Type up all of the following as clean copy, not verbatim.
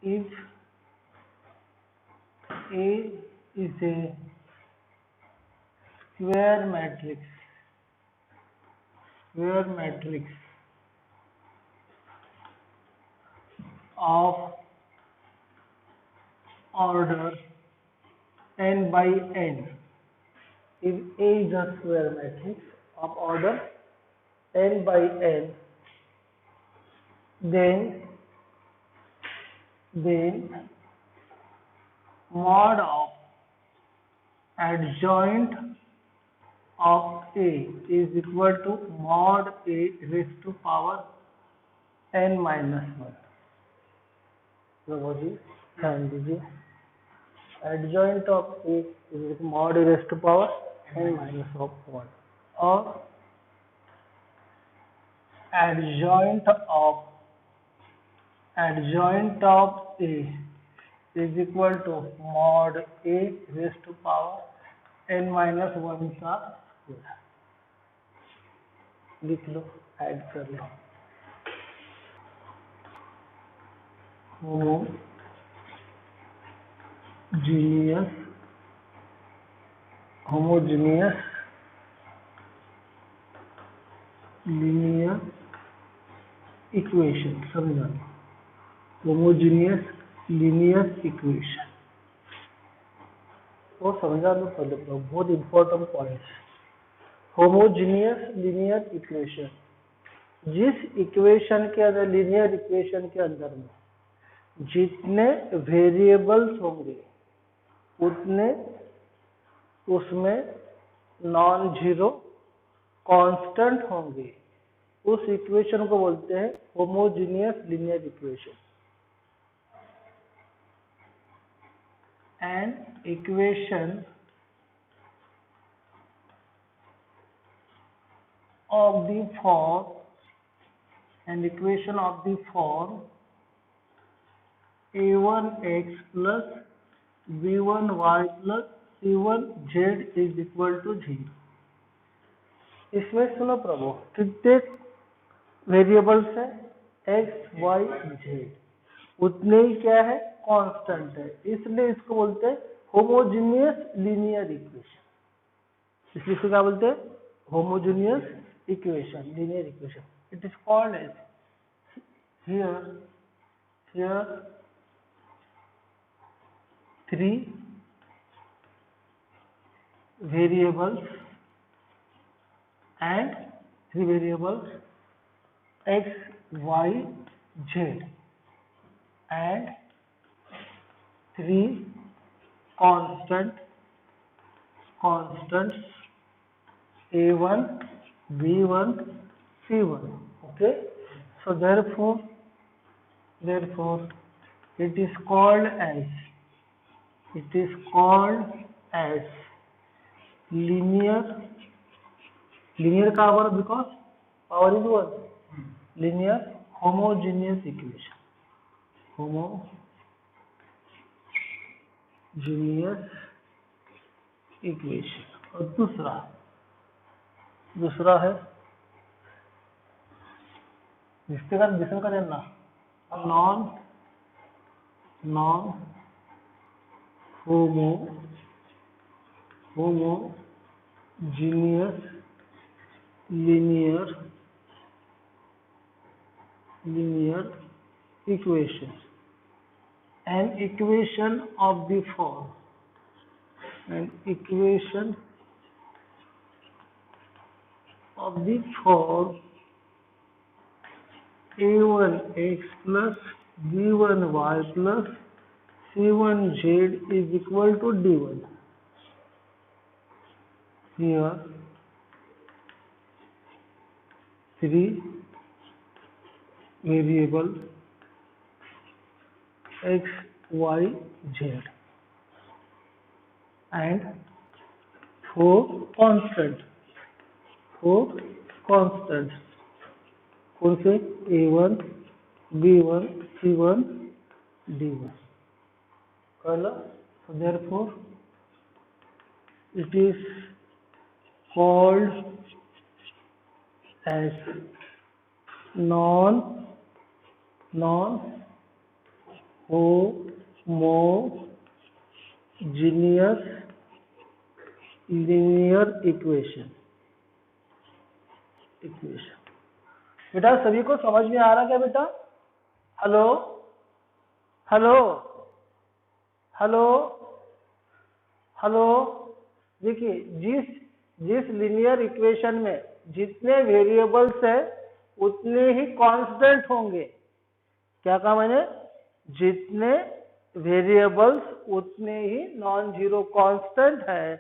if A is a square matrix of order n by n. If A is a square matrix of order n by n, then mod of adjoint of A is equal to mod A raised to power n minus 1. जी ध्यान दीजिए, adjoint of A is mod A raised to power n minus of 1 और adjoint of A is equal to mod A raised to power n minus 1 का लिख लो, add कर लो। Homogeneous linear equation, समझा लो। Homogeneous linear equation वो समझा लो पहले, बहुत important point. Homogeneous linear equation, जिस इक्वेशन के अंदर, लीनियर इक्वेशन के अंदर में जितने वेरिएबल्स होंगे उतने उसमें नॉन जीरो कांस्टेंट होंगे, उस इक्वेशन को बोलते हैं homogeneous linear equation. An equation of the form a1x plus b1y plus c1z is equal to 0। इसमें सुनो प्रभु, कितने वेरिएबल्स है? x, y, z, उतने ही क्या है? कांस्टेंट है, इसलिए इसको बोलते हैं होमोजीनियस लीनियर इक्वेशन। इसलिए इसको क्या बोलते हैं? Homogeneous equation, linear equation. It is called as here 3 variables and 3 variables x, y, z and 3 constants a1, b1, c1। okay, so therefore it is called as linear power, because power is 1, linear homogeneous equation, और दूसरा है जिसके बाद जिसम का लेना non homogeneous linear equation. An equation of the form a1x plus b1y plus c1z is equal to d1। Here 3 variables x, y, z and 4 constants कौन से? a1, b1, c1, d1। so therefore it is called as non homogeneous linear equation. बेटा सभी को समझ में आ रहा क्या बेटा? Hello hello hello hello. देखिए जिस जिस लीनियर इक्वेशन में जितने वेरिएबल्स है उतने ही कांस्टेंट होंगे। क्या कहा मैंने? जितने वेरिएबल्स उतने ही नॉन जीरो कांस्टेंट है,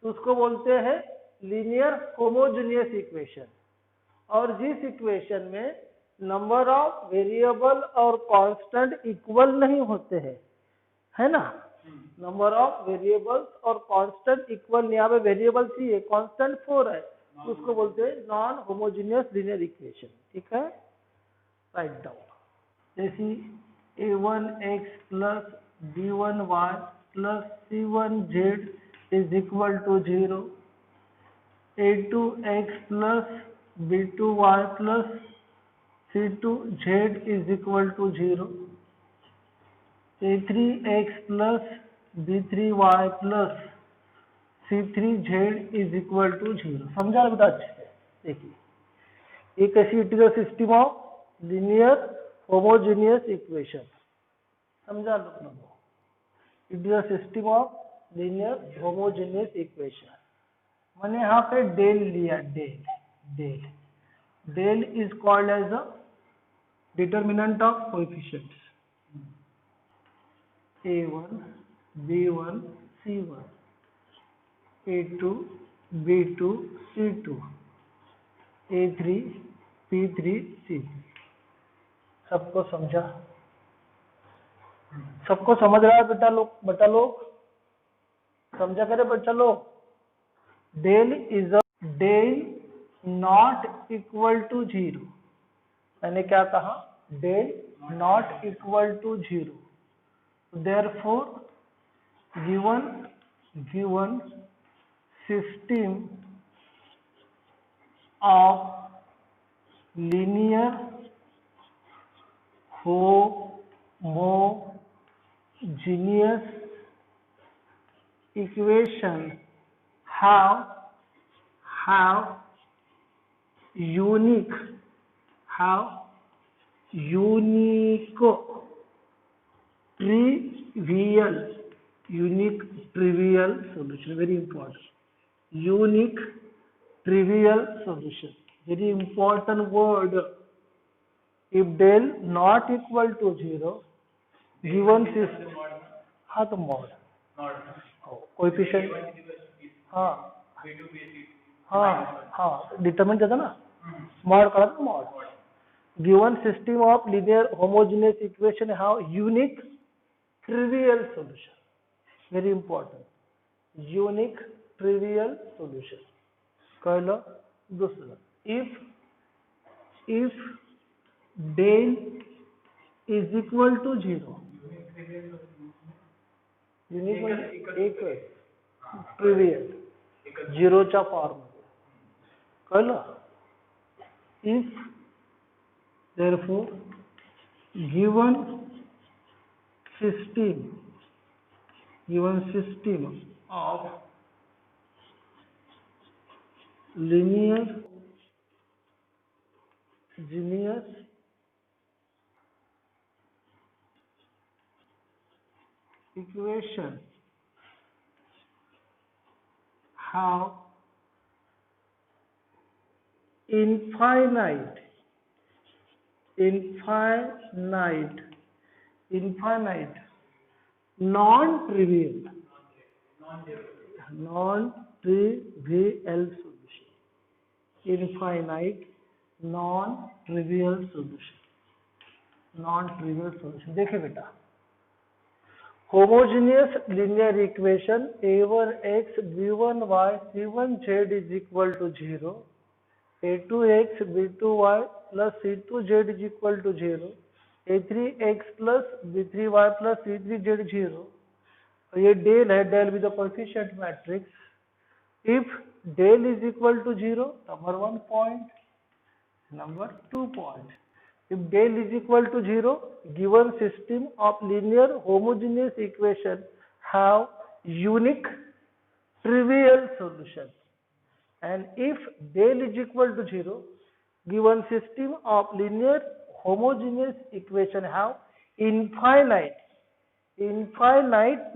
तो उसको बोलते हैं लीनियर होमोजेनियस इक्वेशन। और जिस इक्वेशन में नंबर ऑफ वेरिएबल और कांस्टेंट इक्वल नहीं होते हैं, है ना, नंबर ऑफ वेरिएबल्स और कांस्टेंट इक्वल, यहाँ पे वेरिएबल 3 है, कांस्टेंट 4 है, तो उसको बोलते हैं नॉन होमोजेनियस लीनियर इक्वेशन। ठीक है, राइट डाउन। जैसे a1x plus b1y plus c1z is equal to 0, a2x plus b2y plus c2z is equal to 0, a3x plus b3y plus c3z is equal to 0। समझा ना बेटा अच्छे से? देखिए एक ऐसी it is a system of linear homogeneous equation. समझा लोग? It is a system of linear homogeneous equation. मैंने यहाँ पे डेल लिया, del is called as a determinant of coefficients a1 b1 c1, a2 b2 c2, a3 p3 c3। सबको समझा? सबको समझ रहा है बेटा लोग? समझा करे बच्चा लोग? Del is a del not equal to 0। मैंने क्या कहा? Del not equal to 0। therefore given system of linear homogeneous equation have unique trivial solution. Very important. Unique trivial solution. Very important word. If del not equal to 0, given system, हाँ तो mod coefficient, हाँ determinant देता ना, mod करा था mod। Given system of linear homogeneous equation have unique trivial solution. Very important. Unique trivial solution. कह लो दूसरा, if del is equal to 0, unique एक trivial झिरोच्या फॉर्म कह लो। if therefore given system of linear homogeneous equation have infinite non-trivial solution. Infinite non-trivial solution. देखिए बेटा, homogeneous linear equation a1x b1y c1z is equal to 0, a2x b2y plus c2z is equal to 0, a3x plus b3y plus c3z 0। ये del है, del with the coefficient matrix. If del is equal to 0, number 1 point, number 2 point. If del is equal to 0, given system of linear homogeneous equation have unique trivial solution. And if del is equal to 0, given system of linear homogeneous equation have infinite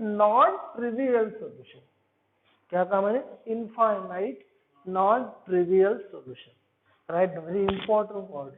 non-trivial solution. क्या काम है? Infinite non-trivial solution. Right? Very important words.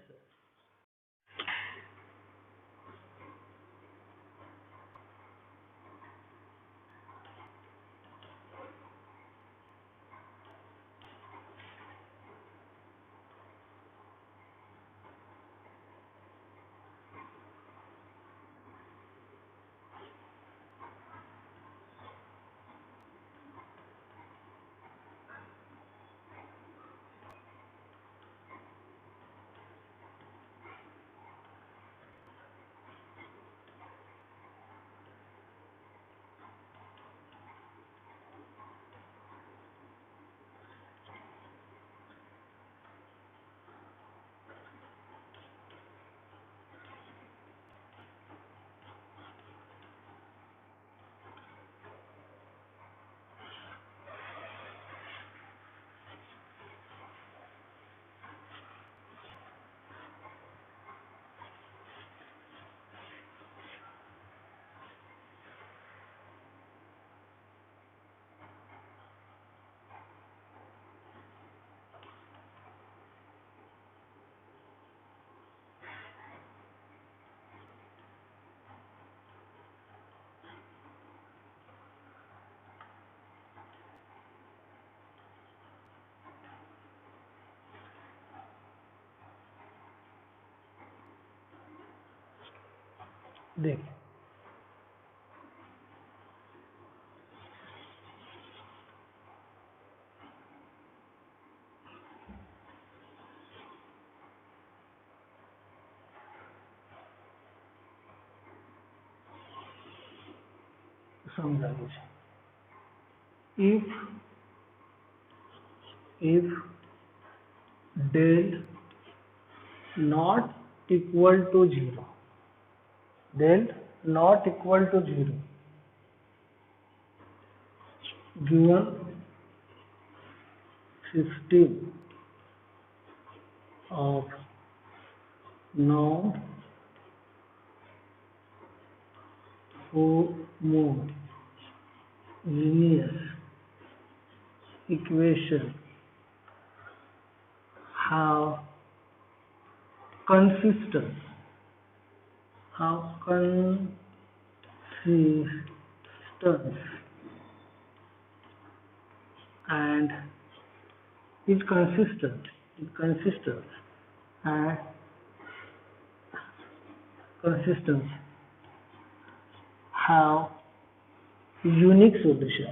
देखिए समझा लीजिए. if del not equal to 0, del not equal to 0, given system of non-homogeneous equation have consistence and is consistent and consistence have unique solution,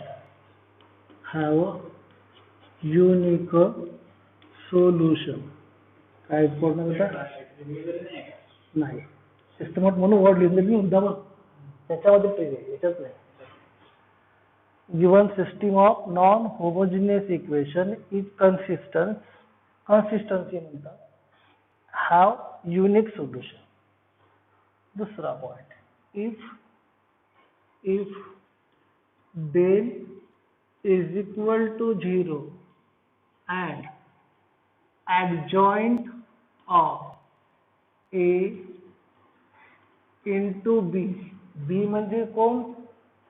काय important होता नाही. सिस्टमात म्हणून word लिहिलेली मी मुद्दा बघ त्याच्यामध्ये ट्रिवियल याच्यात नाही. given system of non-homogeneous equation is consistency म्हणतात have unique solution. दूसरा point if del is equal to 0 and adjoint of A into B, B म्हणजे कोण?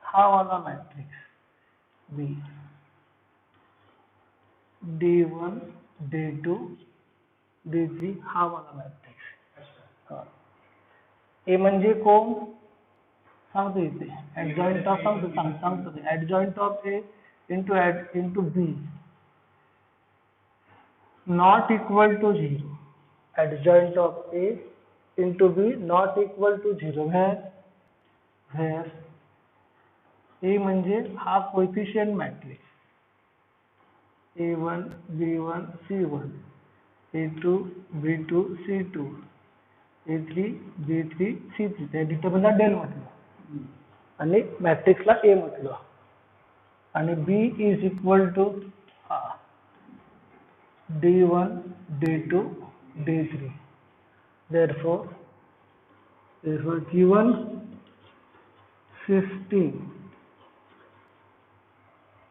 हा वाला matrix B, D1 D2 D3 हा वाला मॅट्रिक्स. ए म्हणजे कोण? सांगतो इथे adjoint of सांगतो adjoint of A into B not equal to 0, adjoint of A into B not equal to 0, where A म्हणजे हा coefficient matrix A1 B1 C1 A2 B2 C2 A3 B3 C3 त्या determinant del म्हटलं आणि मॅट्रिक्सला A म्हटलं आणि B is equal to D1 D2 D3 therefore given system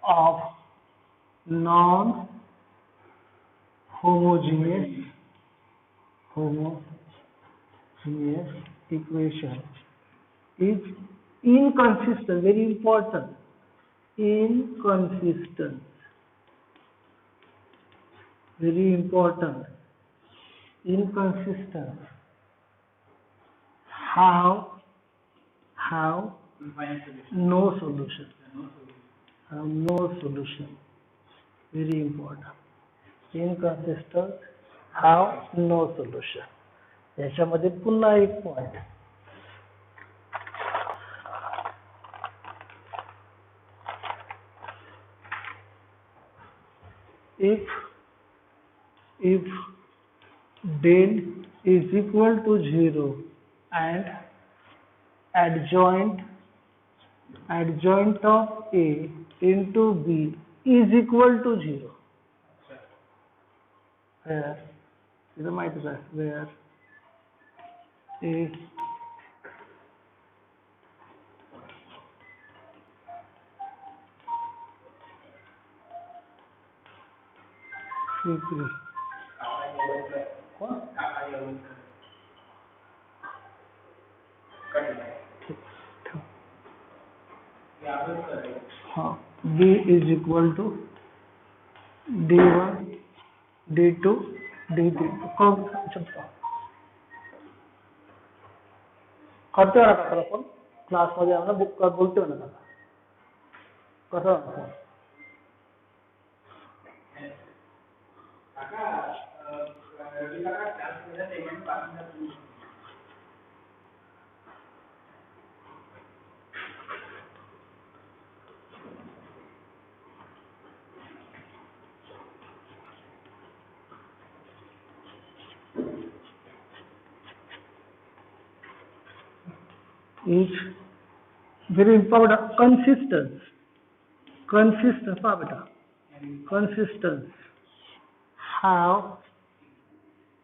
of non homogeneous equation is inconsistent, very important, inconsistent, very important, inconsistent, have no solution, very important, inconsistent, have no solution. याच्यामध्ये पुन्हा एक point, if del is equal to 0 and adjoint of A into B is equal to 0, where इधर माहिती आहे where A C3 हाँ B is equal to D1 D2 D3 करते ना का आपण क्लास मध्ये आम्हाला बुक बोलतोय ना कसं is very important, consistence हाँ बेटा, consistence have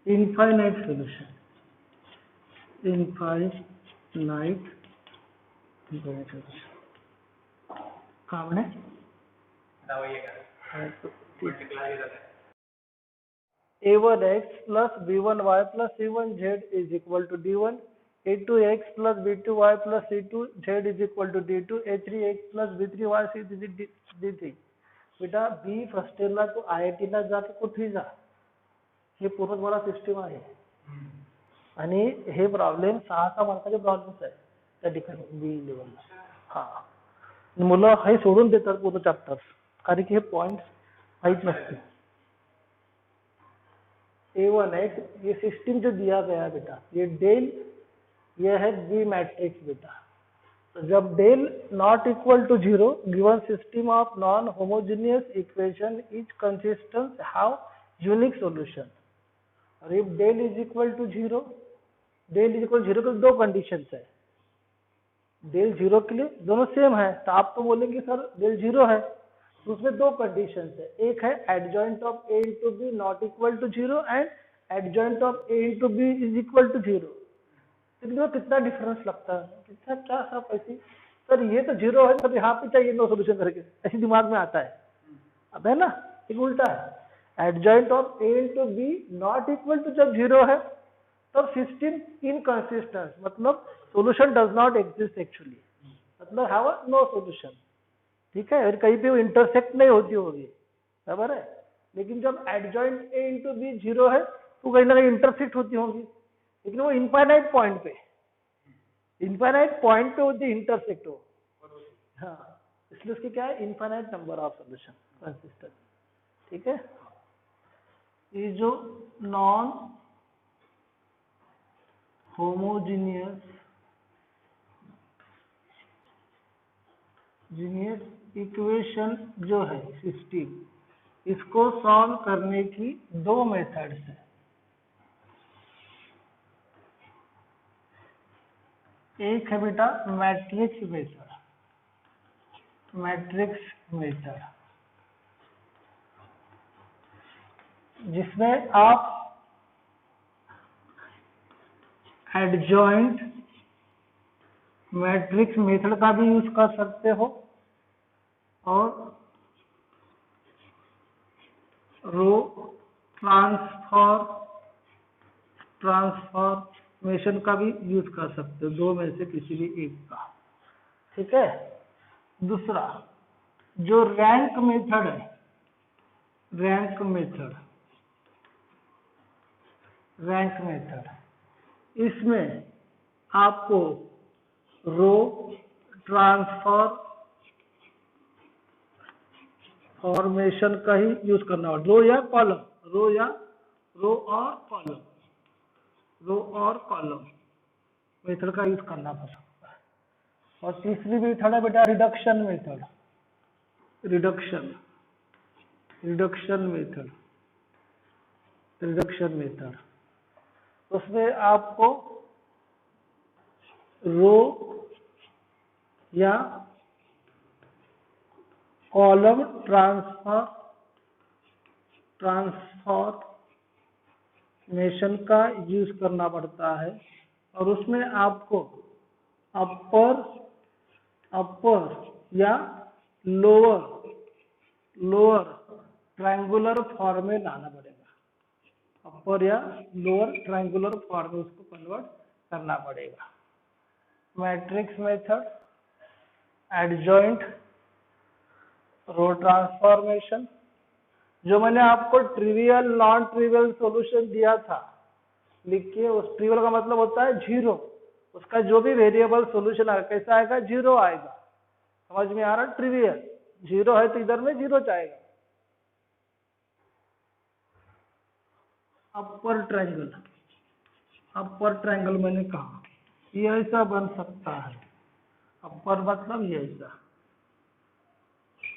infinite solution, infinite solution काम है a1x plus b1y plus c1z is equal to d1, a2x plus b2y plus c2z is equal to d2, a3x plus b3y is d3. बेटा B first इयरला तू IIT ला जा की कुठेही जा, हे पूर्ण तुम्हाला सिस्टीम आहे आणि हे प्रॉब्लेम 6 मार्काचे प्रॉब्लेम्स आहे त्या ठिकाणी बी लेवलला. हा मुलं हे सोडून देतात पूर्ण चॅप्टर्स कारण की हे पॉइंट्स माहित नसते. A1x ये सिस्टम जो दिया गया है बेटा, ये डेल ये है बी मैट्रिक्स बेटा. तो जब del not equal to 0 given system of non homogeneous equation is consistent have unique solution. और if del is equal to 0, del is equal 0 के दो कंडीशंस है. डेल 0 के लिए दोनों सेम है तो आप तो बोलेंगे सर डेल 0 है, तो उसमें दो कंडीशंस है. एक है adjoint of A into B not equal to 0 and adjoint of A into B is equal to 0. तो कितना डिफरेंस लगता है, कितना क्या सब ऐसी सर ये तो 0 है सर यहाँ पे चाहिए नो सोल्यूशन करके ऐसी दिमाग में आता है. अब है ना एक उल्टा है, adjoint of A into B not equal to जब 0 है तब सिस्टम इनकंसिस्टेंट, मतलब solution does not exist actually, मतलब हैव नो सोल्यूशन. ठीक है, और कहीं पे वो इंटरसेक्ट नहीं होती होगी बराबर है. लेकिन जब एडजॉइंट ए इंटू बी 0 है तो कहीं ना कहीं इंटरसेक्ट होती होगी, लेकिन वो इनफाइनाइट पॉइंट पे होती है इंटरसेक्ट हो. हाँ इसलिए उसकी क्या है infinite number of solution consistent. ठीक है, ये जो नॉन होमोजीनियस इक्वेशन जो है सिस्टम, इसको सॉल्व करने की दो मेथड्स है. एक है बेटा मैट्रिक्स मेथड, जिसमें आप एडजॉइंट मैट्रिक्स मेथड का भी यूज कर सकते हो और रो ट्रांसफॉर्मेशन का भी यूज कर सकते हो, दो में से किसी भी एक का। ठीक है। दूसरा जो रैंक मेथड है, रैंक मेथड इसमें आपको रो ट्रांसफॉर्मेशन का ही यूज करना होगा, रो और कॉलम मेथड का यूज करना पड़ सकता है। और तीसरी मेथड है बेटा रिडक्शन मेथड। उसमें आपको रो या कॉलम ट्रांसफॉर्मेशन का यूज करना पड़ता है और उसमें आपको अपर या लोअर ट्रायंगुलर फॉर्म में लाना पड़ेगा, अपर या लोअर ट्रायंगुलर फॉर्म में उसको कन्वर्ट करना पड़ेगा। मैट्रिक्स मेथड, एडजॉइंट, रो ट्रांसफॉर्मेशन। जो मैंने आपको ट्रिवियल नॉन ट्रिवियल सॉल्यूशन दिया था, लिखिए। उस ट्रिवियल का मतलब होता है जीरो, उसका जो भी वेरिएबल सॉल्यूशन आएगा कैसा आएगा, जीरो आएगा। समझ में आ रहा? ट्रिवियल जीरो है तो इधर में जीरो जाएगा। अपर ट्रायंगल मैंने कहा ये ऐसा बन सकता है, अपर मतलब ये ऐसा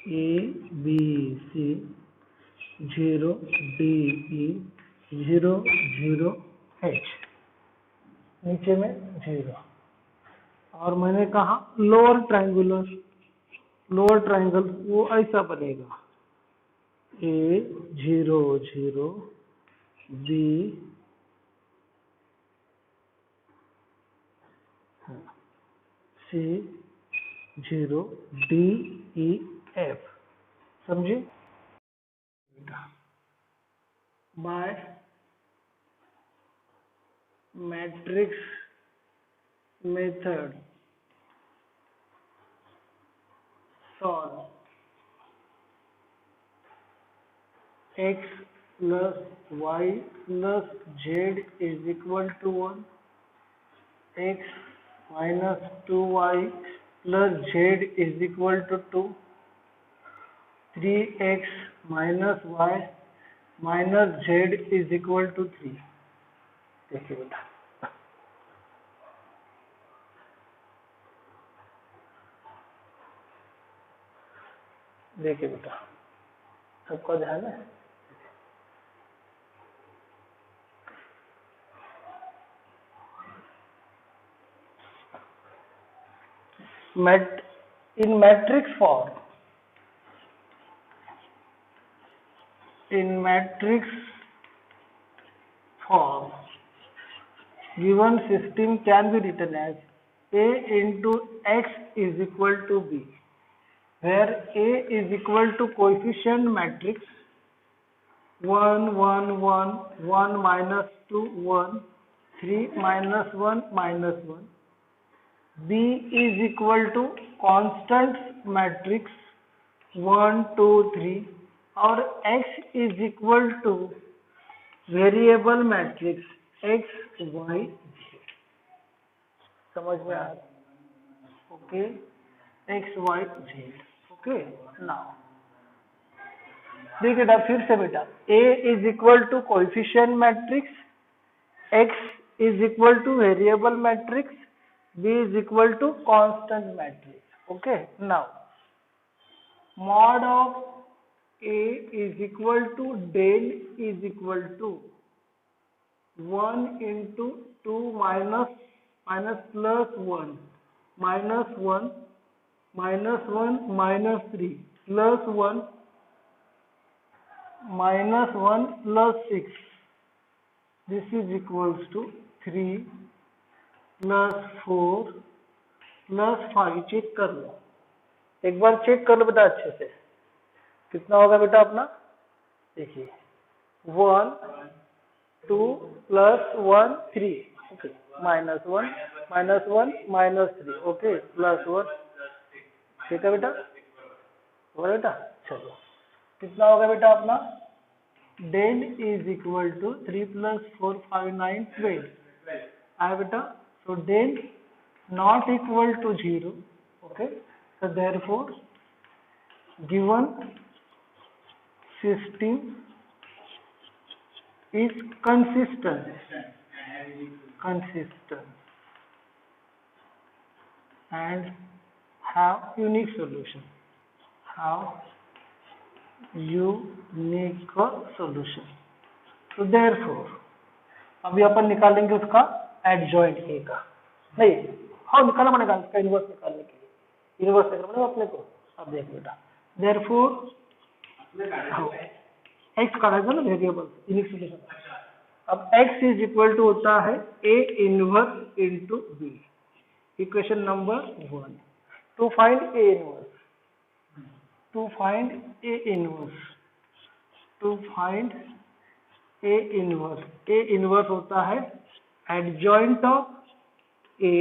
ABC 0 DE 0 0 H, नीचे में 0। और मैंने कहा लोअर ट्रायंगल वो ऐसा बनेगा A 0 0 B C 0 D E F। समझे? By matrix method solve x plus y plus z is equal to 1, x minus 2y plus z is equal to 2, 3x minus y minus z is equal to 3। देखिए बेटा, सबका ध्यान है? in matrix form given system can be written as A into x is equal to B, where A is equal to coefficient matrix 1 1 1 1 minus 2 1 3 minus 1 minus 1, B is equal to constant matrix 1 2 3 और x is equal to variable matrix x y z। समझ में आ रहा? Okay, x y z। Okay, now देखिए बेटा, फिर से बेटा, A is equal to coefficient matrix, x is equal to variable matrix, B is equal to constant matrix. Okay, now mod of A is equal to del is equal to 1 into 2 minus plus 1 minus 1 minus 1 minus 3 plus 1 minus 1 plus 6, this is equals to 3 +4 +5 check कर लो, एक बार check कर लो बेटा अच्छे से, कितना होगा बेटा अपना, देखिए 1 2 +1 3, ओके, -1 -1 -3, ओके, +1, ठीक है बेटा, हो बेटा, चलो कितना होगा बेटा अपना, डेल इज इक्वल टू 3 + 4 5 9 12 है बेटा, so del not equal to 0, okay, so therefore given system is consistent and have unique solution, so therefore अभी अपन निकालेंगे उसका एडजॉइंट ए का, नहीं हाँ निकालना पड़ेगा इसका इनवर्स निकालने के लिए, इनवर्स निकालना पड़ेगा अपने को, अब देख बेटा, therefore एक्स का रहेगा ना वेरिएबल, यूनिक सॉल्यूशन, अब x इज इक्वल टू होता है a inverse into B, equation number 1, to find a inverse होता है एडजॉइंट ऑफ a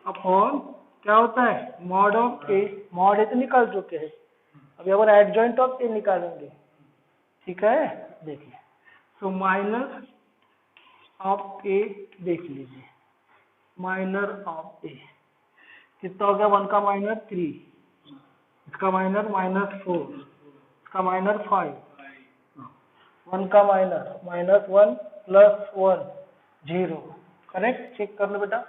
अपॉन क्या होता है mod of a, mod A तो निकाल चुके हैं, अभी अपन एडजॉइंट ऑफ a निकालेंगे, ठीक है, देखिए, सो माइनस ऑफ ए, देख लीजिए माइनर ऑफ ए कितना हो गया, 1 का माइनर 3, इसका माइनर -4, इसका माइनर 5, 1 का माइनर -1 +1 0, करेक्ट, चेक कर लो बेटा,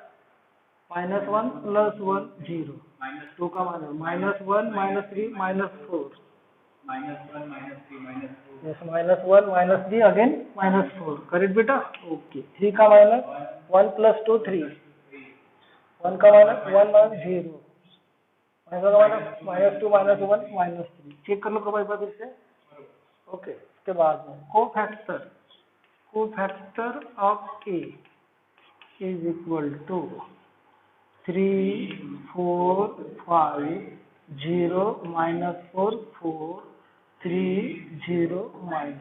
-1 +1 0, 2 का माइनर -1 -3 -4, yes, -1 -3 अगेन -4, करेक्ट बेटा, ओके, 3 का माइनर 1 + 2 3, 1 का माइनर 1 0, -2 -1 -3, चेक कर लो कब एक बार फिर से, ओके, इसके बाद में cofactor of A is equal to 3 4 5 0 -4 4 3 0 -3,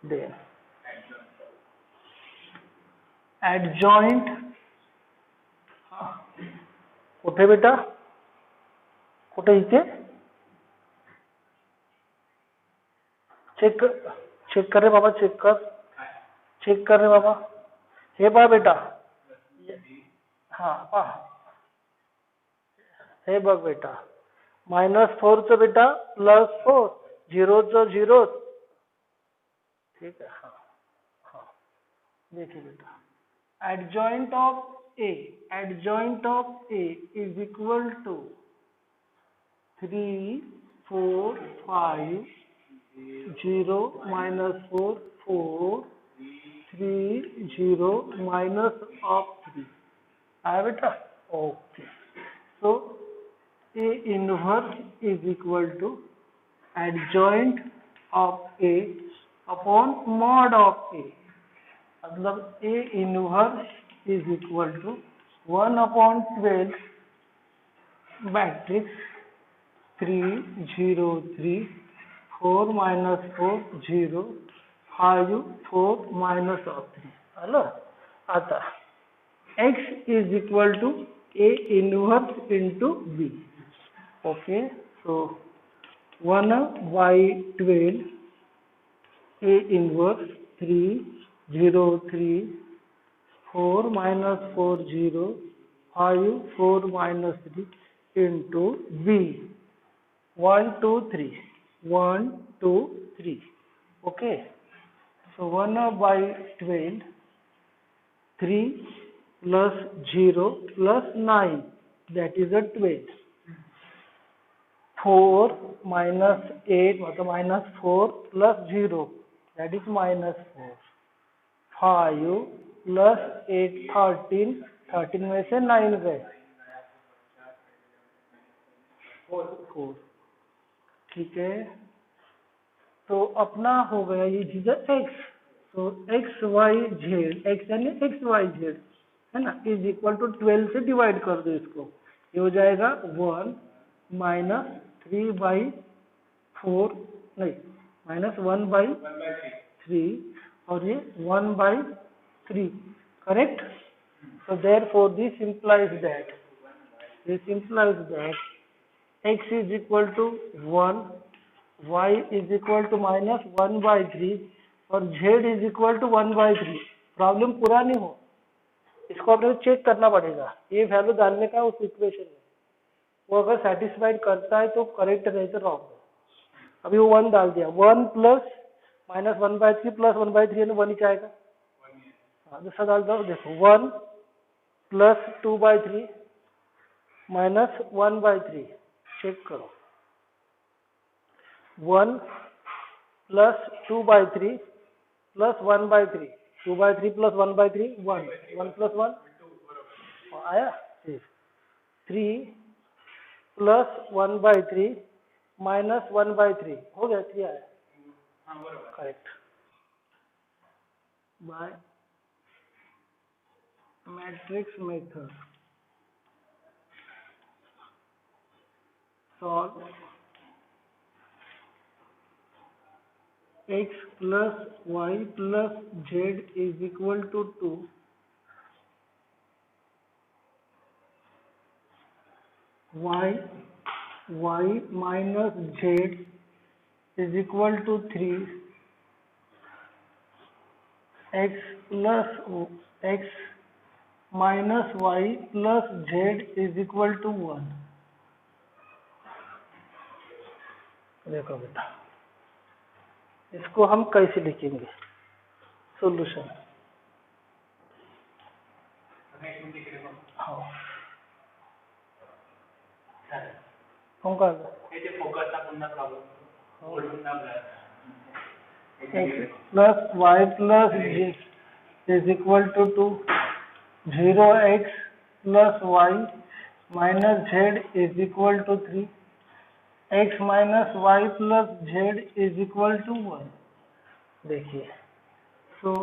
there adjoint, कुठे बेटा, कुठे इथे, चेक कर रे बाबा, चेक कर रे बाबा, हे बा बेटा, हाँ पहा, हे बघ बेटा, -4 चं बेटा +4, 0 चं 0, ठीक है, हाँ हाँ, देखिए बेटा, adjoint of A is equal to 3 4 5 0 -4 4 3 0 -3 है बेटा, okay, so A inverse is equal to adjoint of A upon mod of A, मतलब A inverse is equal to 1/12 matrix 3 0 3 4 -4 0 5 4 -3, hello, आता x is equal to A inverse into B, okay, so 1/12 A inverse 3 0 3 4 -4 0 5 4 -3 into b 1 2 3, okay, so 1/12 3 plus 0 plus 9, that is a 12, 4 minus 8 मतलब -4 plus 0, that is -4, 5 plus 8 13 में से 9 गए 4, ठीक है, तो अपना हो गया ये चीज x, तो x y z, x यानी x y z, है ना, इज इक्वल टू 12 से डिवाइड कर दो इसको, ये हो जाएगा 1 माइनस 3/4, नहीं माइनस 1/3 और ये 1/3, correct. So therefore this implies that x is equal to 1, y is equal to minus 1/3 और z is equal to 1/3। Problem पूरा नहीं हो, इसको अपने चेक करना पड़ेगा, ये वैल्यू डालने का उस इक्वेशन में, वो अगर सेटिस्फाइड करता है तो करेक्ट, नहीं तो रॉन्ग है। अभी वो 1 डाल दिया, 1 प्लस माइनस 1/3 प्लस 1/3 है ना, 1 ही आएगा। हाँ दूसरा डाल दो, देखो 1 प्लस 2/3 माइनस 1/3, चेक करो, 1 प्लस 2/3 प्लस 1/3, 2/3 प्लस 1/3 1, 1 प्लस 1 आया, 3 प्लस 1/3 माइनस 1/3 हो गया, 3 आया, correct. By matrix method solve x plus y plus z is equal to 2, y minus z is equal to 3, x minus y plus z is equal to 1। देखो बेटा, इसको हम कैसे लिखेंगे सॉल्यूशन, हाँ हम कर x plus y plus z is equal to 2, 0x plus y minus z is equal to 3, x minus Y plus Z is equal to 1। देखिए, so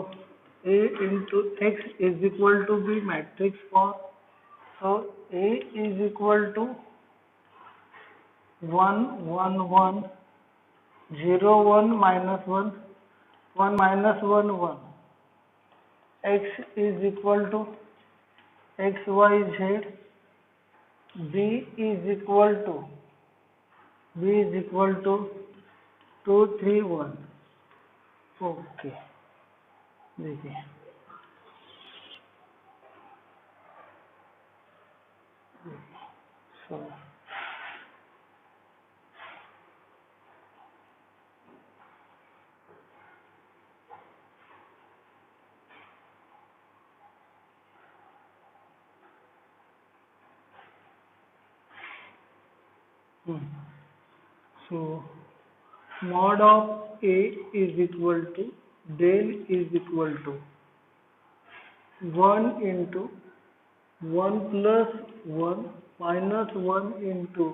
a into X is equal to B matrix for, so a is equal to 1 1 1 0 1 minus 1 1 minus 1 1, x is equal to X Y Z, b is equal to b is equal to 2 3 1। Okay, देखिए सो mod of a is equal to del is equal to 1 into 1 plus 1 minus 1 into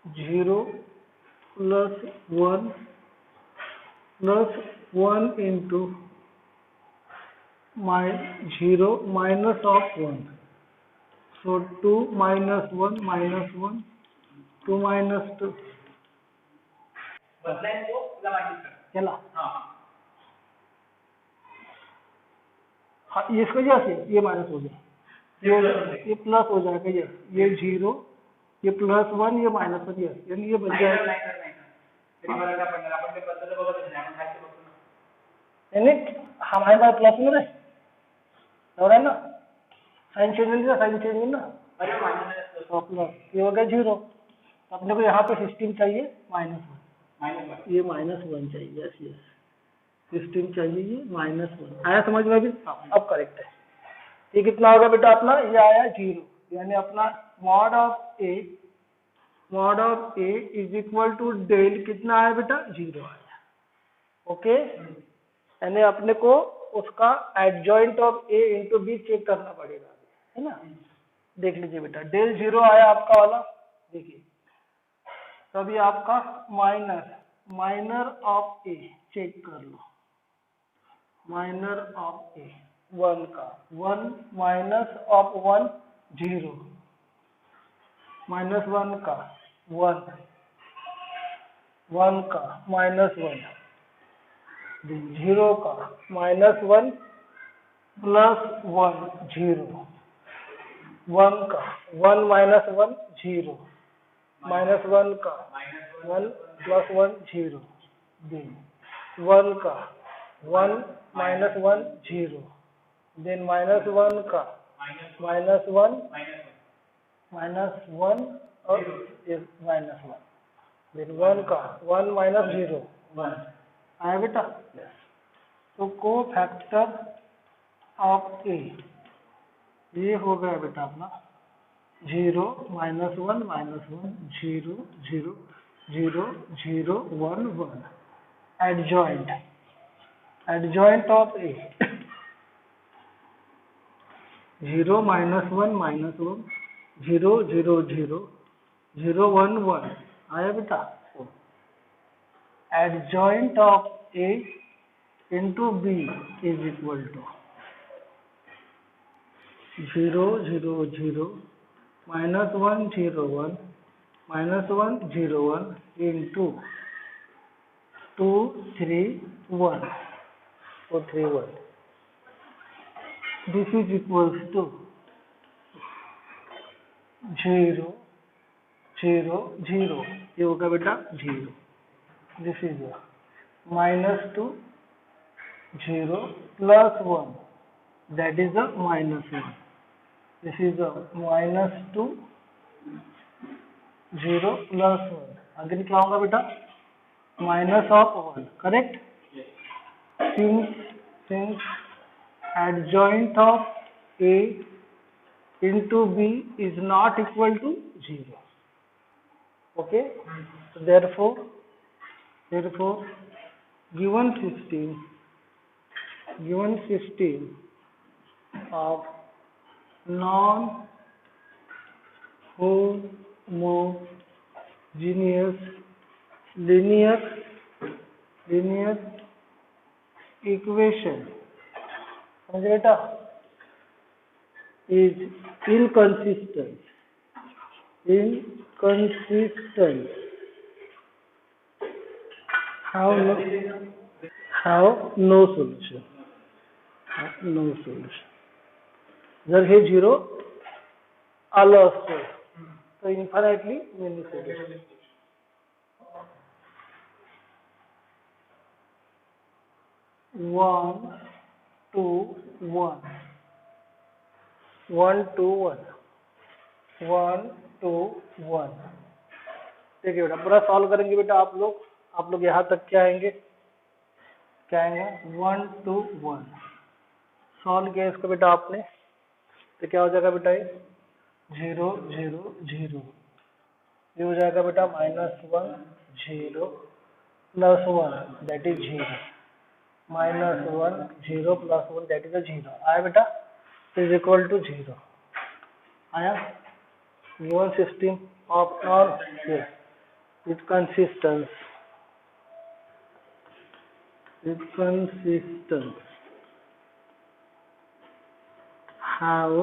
0 plus 1 plus 1 into 0 minus of 1, so 2 minus 1 minus 1, 2 minus 2 चला। हाँ ये इसको जैसे ये minus हो गया, ये प्लस हो जाएगा, ये 0, ये प्लस 1, ये माइनस 1, यानी ये बन जाएगा, यानी हमारे पास प्लस में रहे हो रहा है ना, साइन चेंज नहीं, साइन चेंज नहीं ना, तो प्लस ये हो गया 0, अपने को यहाँ पे 16 चाहिए -1, ये -1 चाहिए, यस यस 16 चाहिए, ये -1 आया समझ में भी, अब करेक्ट है। ये कितना होगा बेटा अपना, ये आया 0, यानी अपना mod of A is equal to del कितना आया बेटा, 0 आया। ओके, यानी अपने को उसका adjoint of A into B check करना पड़ेगा, है ना। देख लीजिए बेटा, डेल 0 आया आपका वाला, देखिए तभी आपका माइनर ऑफ ए चेक कर लो, माइनर ऑफ ए 1 का 1 माइनस ऑफ 1 0 माइनस 1 का 1 1 का माइनस 1 0 का माइनस 1 प्लस 1 0 1 का 1 माइनस 1 0 माइनस 1 का 1 प्लस 1 0 देन 1 का 1 माइनस 1 0 देन माइनस 1 का माइनस 1 और माइनस 1 देन 1 का 1 माइनस 0 1 आया बेटा। तो को फैक्टर ऑफ ए ये हो गया बेटा अपना 0 minus 1 0 0 0 0 1 1 adjoint of A 0 minus 1 0 0 0 0 1 1 आया बेटा। Adjoint of A into B is equal to 0 0 0 minus 1 0 1 minus 1 0 1 into 2 3 1 4 3 1 this is equals to 0 0 0 ये होगा बेटा 0 this is minus 2 0 plus 1 that is a minus 1 this is a minus 2 0 plus 1 again क्या होगा बेटा minus of 1 correct since adjoint of A into B is not equal to 0 okay so therefore given system of non homogeneous linear equation समझे बेटा is inconsistent have no solution जर हे 0 आलं असतं तर infinitely many solution 1 2 1 1 2 1 1 2 1 ठीक है बेटा पूरा सॉल्व करेंगे बेटा आप लोग यहाँ तक क्या आएंगे 1 2 1 सॉल्व किया इसको बेटा आपने तो क्या हो जाएगा बेटा ये 0 0 0 ये हो जाएगा बेटा minus 1 0 plus 1 that is 0 minus 1 0 plus 1 that is 0 आया बेटा इज इक्वल टू 0 आया given system of non with consistence have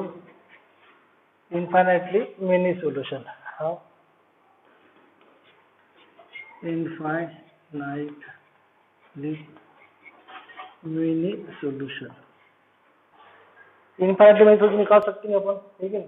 infinitely many solution have infinitely many solution infinitely many solution निकाल सकते हैं अपन ठीक है।